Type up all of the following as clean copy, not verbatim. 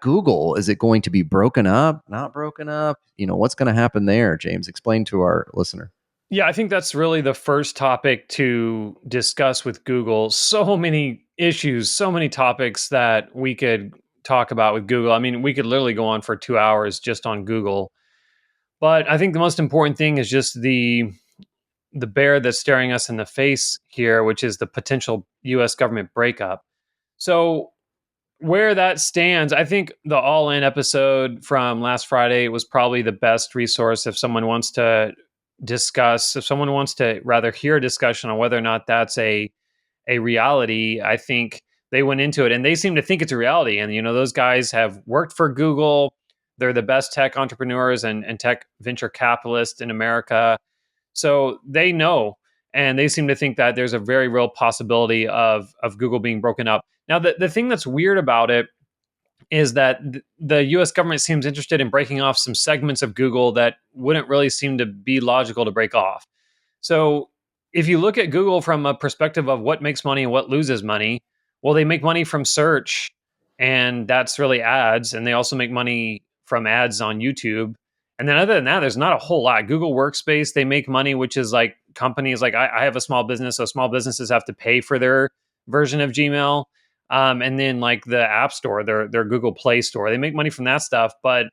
Google? Is it going to be broken up, not broken up? What's going to happen there, James? Explain to our listener. Yeah, I think that's really the first topic to discuss with Google. So many issues, so many topics that we could talk about with Google. I mean, we could literally go on for 2 hours just on Google. But I think the most important thing is just the bear that's staring us in the face here, which is the potential US government breakup. So where that stands, I think the All In episode from last Friday was probably the best resource if someone wants to if someone wants to rather hear a discussion on whether or not that's a reality. I think they went into it and they seem to think it's a reality. And those guys have worked for Google. They're the best tech entrepreneurs and tech venture capitalists in America. So they know, and they seem to think that there's a very real possibility of Google being broken up. Now, the thing that's weird about it is that the US government seems interested in breaking off some segments of Google that wouldn't really seem to be logical to break off. So if you look at Google from a perspective of what makes money and what loses money, well, they make money from search, and that's really ads. And they also make money from ads on YouTube. And then other than that, there's not a whole lot. Google Workspace, they make money, which is like companies like I have a small business, so small businesses have to pay for their version of Gmail. And then like the App Store, their Google Play Store, they make money from that stuff. But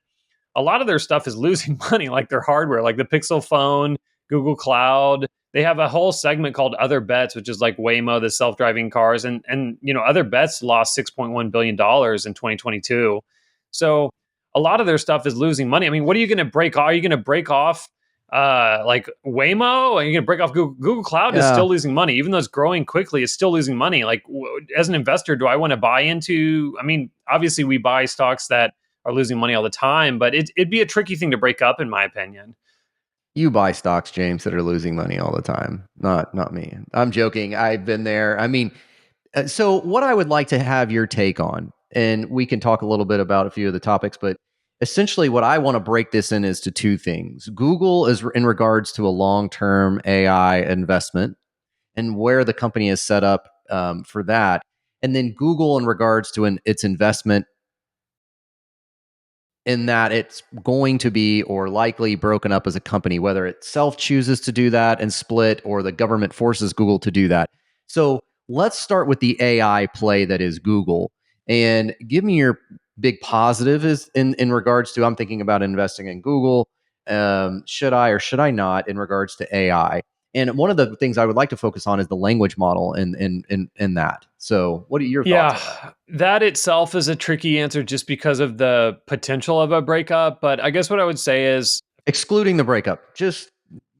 a lot of their stuff is losing money, like their hardware, like the Pixel phone, Google Cloud. They have a whole segment called Other Bets, which is like Waymo, the self-driving cars, and Other Bets lost $6.1 billion in 2022. So a lot of their stuff is losing money. I mean, what are you going to break off? Are you going to break off like Waymo? Are you going to break off Google? Google Cloud is still losing money, even though it's growing quickly. It's still losing money. Like as an investor, do I want to buy into? I mean, obviously we buy stocks that are losing money all the time, but it'd be a tricky thing to break up, in my opinion. You buy stocks, James, that are losing money all the time. Not me. I'm joking. I've been there. I mean, so what I would like to have your take on, and we can talk a little bit about a few of the topics, but essentially what I want to break this in is to two things. Google is in regards to a long-term AI investment and where the company is set up for that. And then Google in regards to its investment in that it's going to be or likely broken up as a company, whether it self chooses to do that and split or the government forces Google to do that. So let's start with the AI play that is Google and give me your big positive is in regards to I'm thinking about investing in Google. Should I or should I not in regards to AI? And one of the things I would like to focus on is the language model in that. So what are your thoughts on that? Yeah, that itself is a tricky answer just because of the potential of a breakup. But I guess what I would say is, Excluding the breakup, just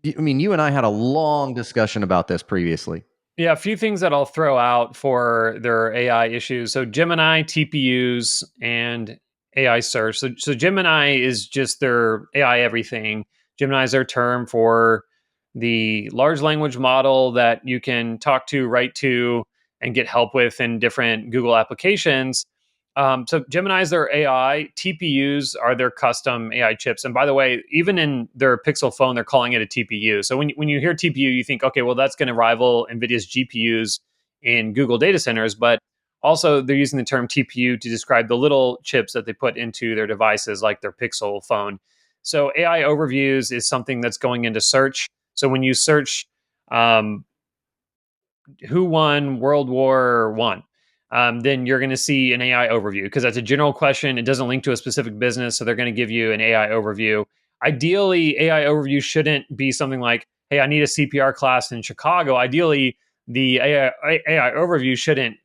I mean, you and I had a long discussion about this previously. yeah, a few things that I'll throw out for their AI issues. So Gemini, TPUs, and AI search. So Gemini is just their AI everything. Gemini is their term for the large language model that you can talk to, write to, and get help with in different Google applications. So Gemini is their AI. TPUs are their custom AI chips. And by the way, even in their Pixel phone, they're calling it a TPU. So when you hear TPU, you think, okay, well, that's going to rival NVIDIA's GPUs in Google data centers. But also, they're using the term TPU to describe the little chips that they put into their devices, like their Pixel phone. So AI overviews is something that's going into search. So when you search um, who won World War One, then you're going to see an AI overview because that's a general question. It doesn't link to a specific business, so they're going to give you an AI overview. Ideally, AI overview shouldn't be something like, "Hey, I need a CPR class in Chicago." Ideally, the AI overview shouldn't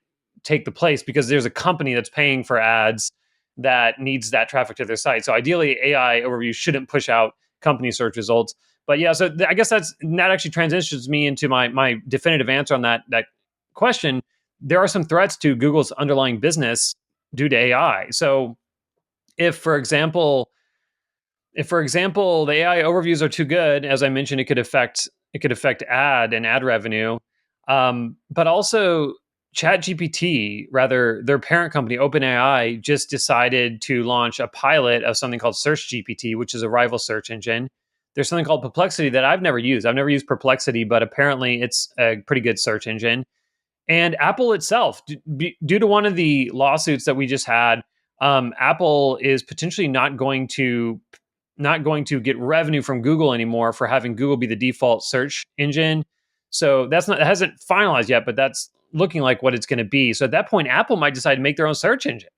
take the place because there's a company that's paying for ads that needs that traffic to their site. So ideally, AI overview shouldn't push out company search results. But yeah, so I guess that actually transitions me into my definitive answer on that question. There are some threats to Google's underlying business due to AI. So if, for example, the AI overviews are too good, as I mentioned, it could affect ad revenue, but also ChatGPT, rather their parent company OpenAI, just decided to launch a pilot of something called SearchGPT, which is a rival search engine. There's something called Perplexity that I've never used. I've never used Perplexity, but apparently it's a pretty good search engine. And Apple itself, due to one of the lawsuits that we just had, Apple is potentially not going to get revenue from Google anymore for having Google be the default search engine. So that hasn't finalized yet, but that's looking like what it's going to be. So at that point, Apple might decide to make their own search engine.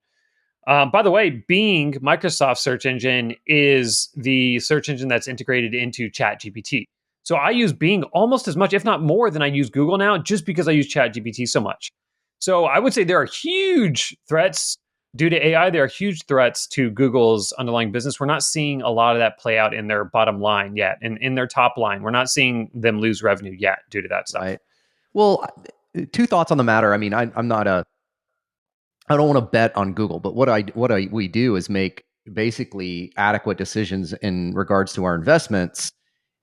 By the way, Bing, Microsoft's search engine, is the search engine that's integrated into ChatGPT. So I use Bing almost as much, if not more, than I use Google now, just because I use ChatGPT so much. So I would say there are huge threats due to AI. There are huge threats to Google's underlying business. We're not seeing a lot of that play out in their bottom line yet, and in their top line, we're not seeing them lose revenue yet due to that stuff. Right. Well, two thoughts on the matter. I mean, I'm not a I don't want to bet on Google, but we do is make basically adequate decisions in regards to our investments.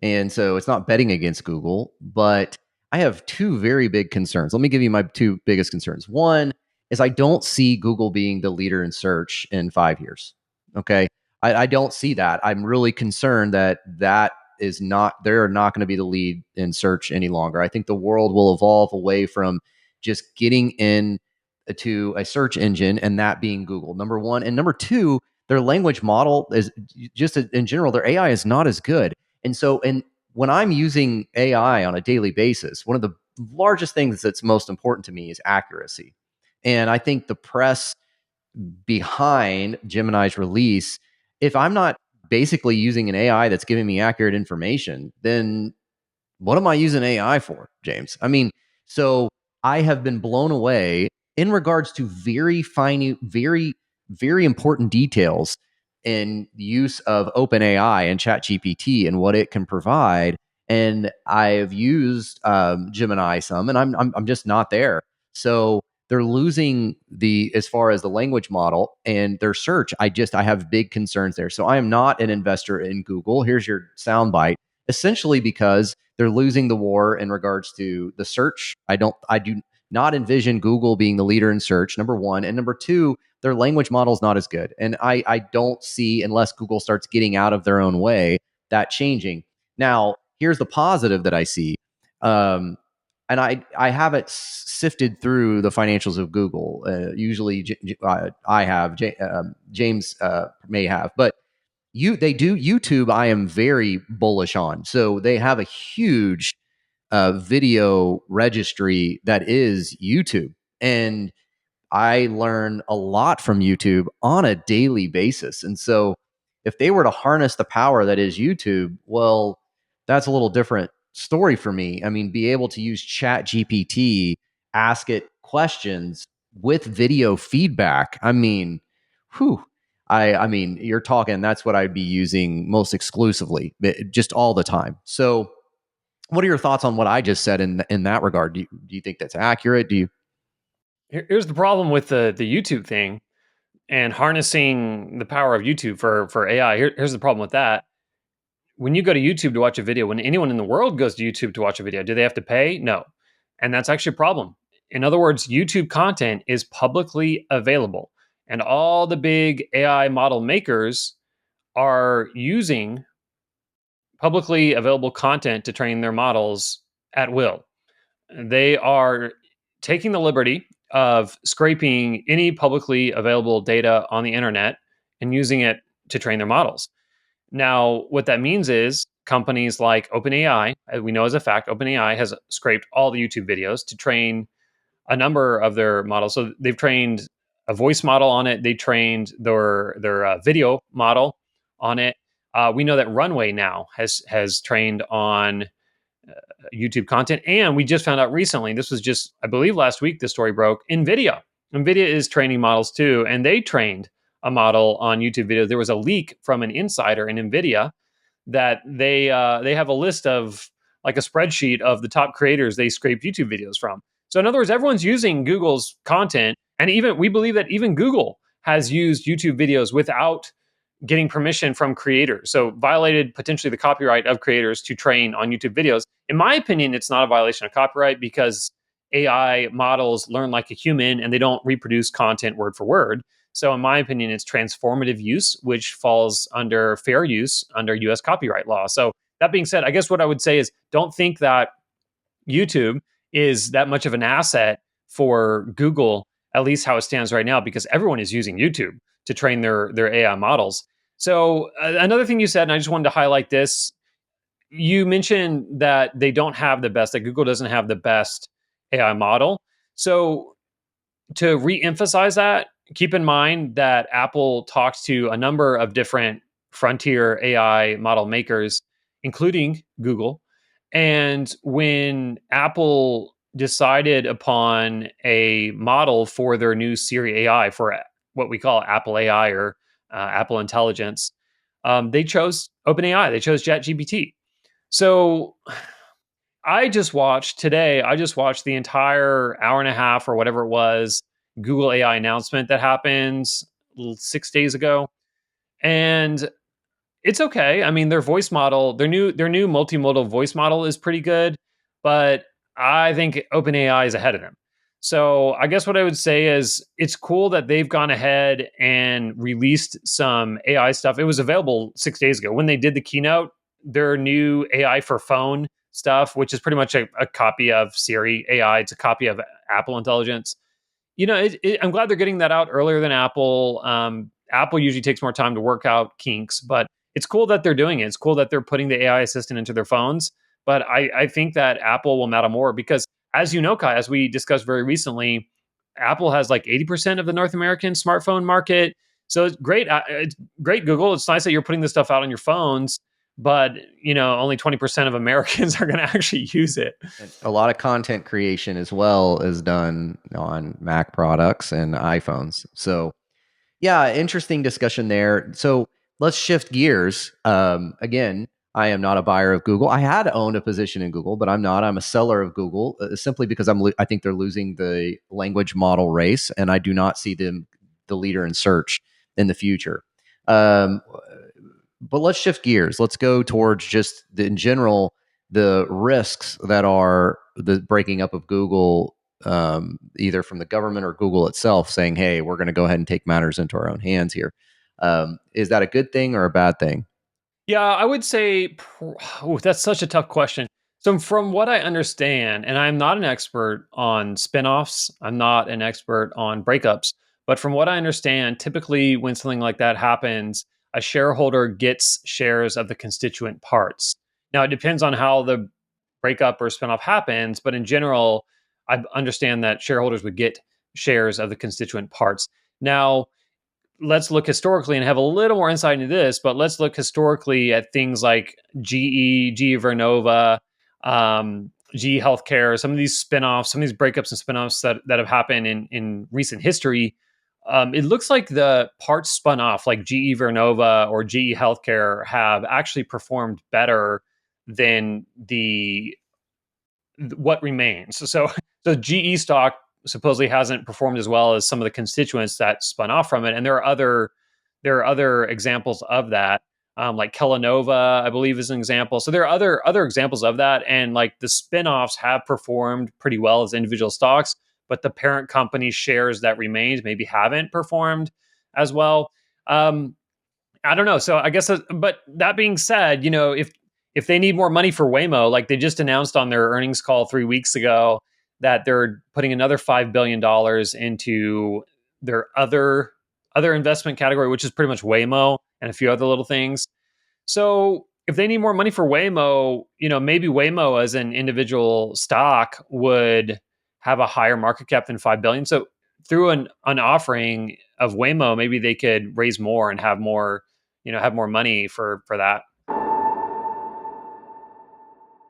And so it's not betting against Google, but I have two very big concerns. Let me give you my two biggest concerns. One is I don't see Google being the leader in search in 5 years. Okay. I don't see that. I'm really concerned that they're not going to be the lead in search any longer. I think the world will evolve away from just getting in to a search engine and that being Google, number one. And number two, their language model is just in general, their AI is not as good. And when I'm using AI on a daily basis, one of the largest things that's most important to me is accuracy. And I think the press behind Gemini's release, if I'm not basically using an AI that's giving me accurate information, then what am I using AI for, James? I mean, so I have been blown away in regards to very fine, very important details in the use of OpenAI and ChatGPT and what it can provide. And I've used Gemini some, and I'm just not there. So they're losing the as far as the language model and their search. I have big concerns there. So I am not an investor in Google. Here's your soundbite. Essentially, because they're losing the war in regards to the search. I do not envision Google being the leader in search, number one. And number two, their language model is not as good. And I don't see, unless Google starts getting out of their own way, that changing. Now, here's the positive that I see. And I haven't sifted through the financials of Google. Usually, I have. James may have, but they do YouTube. I am very bullish on. So they have a huge video registry that is YouTube, and I learn a lot from YouTube on a daily basis. And so if they were to harness the power that is YouTube, well, that's a little different story for me. I mean, be able to use Chat GPT, ask it questions with video feedback. I mean, whew. I mean, you're talking, that's what I'd be using most exclusively, just all the time. So what are your thoughts on what I just said in that regard? Do you think that's accurate? Do you Here's the problem with the YouTube thing and harnessing the power of YouTube for AI. Here's the problem with that. When you go to YouTube to watch a video, when anyone in the world goes to YouTube to watch a video, do they have to pay? No. And that's actually a problem. In other words, YouTube content is publicly available. And all the big AI model makers are using publicly available content to train their models at will. They are taking the liberty of scraping any publicly available data on the internet and using it to train their models. Now, what that means is companies like OpenAI, as we know as a fact, OpenAI has scraped all the YouTube videos to train a number of their models. So they've trained a voice model on it. They trained their video model on it. We know that Runway now has trained on YouTube content, and we just found out recently. This was just, I believe, last week. The story broke. NVIDIA is training models too, and they trained a model on YouTube videos. There was a leak from an insider in NVIDIA that they have a list of, like, a spreadsheet of the top creators they scraped YouTube videos from. So in other words, everyone's using Google's content, and even we believe that even Google has used YouTube videos without getting permission from creators. So violated potentially the copyright of creators to train on YouTube videos. In my opinion, it's not a violation of copyright because AI models learn like a human and they don't reproduce content word for word. So in my opinion, it's transformative use, which falls under fair use under US copyright law. So that being said, I guess what I would say is don't think that YouTube is that much of an asset for Google, at least how it stands right now, because everyone is using YouTube. to train their AI models. So another thing you said, and I just wanted to highlight this, you mentioned that they don't have the best, that Google doesn't have the best AI model. So to re-emphasize that, keep in mind that Apple talks to a number of different frontier AI model makers, including Google. And when Apple decided upon a model for their new Siri AI, for what we call Apple AI or Apple Intelligence, they chose OpenAI. They chose ChatGPT. So I just watched the entire hour and a half or whatever it was Google AI announcement that happened 6 days ago. And it's okay. I mean, their voice model, their new multimodal voice model is pretty good, but I think OpenAI is ahead of them. So I guess what I would say is it's cool that they've gone ahead and released some AI stuff. It was available 6 days ago when they did the keynote. Their new AI for phone stuff, which is pretty much a copy of Siri AI. It's a copy of Apple Intelligence. I'm glad they're getting that out earlier than Apple. Apple usually takes more time to work out kinks, but it's cool that they're doing it. It's cool that they're putting the AI assistant into their phones. But I think that Apple will matter more because, as you know, Kai, as we discussed very recently, Apple has like 80% of the North American smartphone market. So it's great. It's great, Google. It's nice that you're putting this stuff out on your phones, but only 20% of Americans are going to actually use it. And a lot of content creation as well is done on Mac products and iPhones. So yeah, interesting discussion there. So let's shift gears. Again, I am not a buyer of Google. I had owned a position in Google, but I'm not. I'm a seller of Google simply because I think they're losing the language model race, and I do not see them the leader in search in the future. Um, but let's shift gears. Let's go towards just in general the risks that are the breaking up of Google, either from the government or Google itself, saying, "Hey, we're going to go ahead and take matters into our own hands here." Is that a good thing or a bad thing? Yeah, I would say that's such a tough question. So, from what I understand, and I'm not an expert on spinoffs, I'm not an expert on breakups, but from what I understand, typically when something like that happens, a shareholder gets shares of the constituent parts. Now, it depends on how the breakup or spinoff happens, but in general, I understand that shareholders would get shares of the constituent parts. Now, let's look historically and have a little more insight into this, but let's look historically at things like GE Vernova, GE Healthcare, some of these spinoffs, some of these breakups and spinoffs that have happened in recent history. It looks like the parts spun off, like GE Vernova or GE Healthcare, have actually performed better than the what remains. So GE stock supposedly hasn't performed as well as some of the constituents that spun off from it, and there are other examples of that. Like Kellanova, I believe, is an example. So there are other examples of that, and like the spinoffs have performed pretty well as individual stocks, but the parent company shares that remained maybe haven't performed as well. Um, I don't know. So I guess, but that being said, if they need more money for Waymo, like they just announced on their earnings call 3 weeks ago that they're putting another $5 billion into their other investment category, which is pretty much Waymo and a few other little things. So if they need more money for Waymo, maybe Waymo as an individual stock would have a higher market cap than 5 billion. So through an offering of Waymo, maybe they could raise more and have more money for that.